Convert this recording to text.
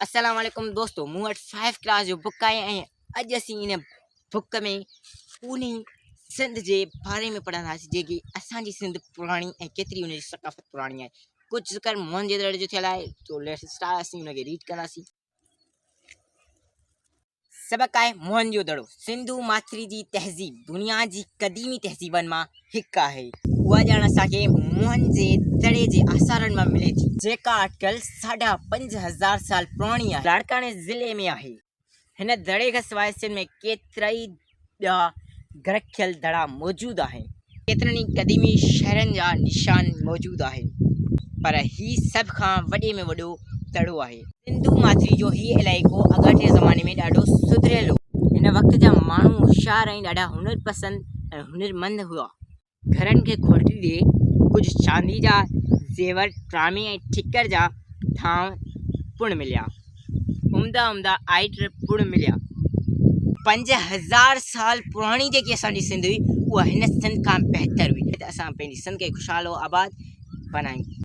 अस्सलाम वालेकुम दोस्तों, मूं वटि 5 क्लास जो बुक आहे ऐं अॼु असीं इन बुक में पूरी सिंध जे बारे में पढ़ंदासीं जेकी असांजी सिंध पुराणी ऐं केतिरी हुनजी सक़ाफ़त पुराणी आहे। कुझु ज़िक्र मोहन जे दड़े जो थियल आहे, तो लेट्स स्टार्ट। असीं हुनखे रीड कंदासीं। सबक़ आहे मोहन जो दड़ो। सिंधु माथिरी जी तहज़ीब दुनिया जी क़दीमी तहज़ीबनि मां हिकु आहे। उहा ॼाण असांखे मोहन जे दड़े जे आसारनि मां मिले थी, जेका अटकल 5,500 साल पुराणी आहे। लाड़काने ज़िले में आहे। हिन दड़े खां सवाइ सिंध में केतिराई ॿिया गरखियल दड़ा मौजूदु आहिनि। केतिरनि ई क़दीमी शहरनि जा निशान मौजूदु आहिनि, पर ही सभ खां वॾे में वॾो दड़ो आहे। सिंधु माथिरी जो ही इलाइक़ो अॻाटे ज़माने में ॾाढो सुधरियल हो। हिन वक़्त जा माण्हू होशियार ऐं ॾाढा हुनरपसंद ऐं हुनरमंद हुआ। घरनि खे खोटी ॾे कुझु चांदी जा ज़ेवर, ट्रामे ऐं ठिकर जा थांव पुण मिलिया। उम्दा आइट पुण मिलिया। 5,000 साल पुराणी जेकी असांजी सिंध हुई, उहा हिन सिंध खां बहितर हुई। असां पंहिंजी सिंध खे ख़ुशहाल आबाद बनायूं।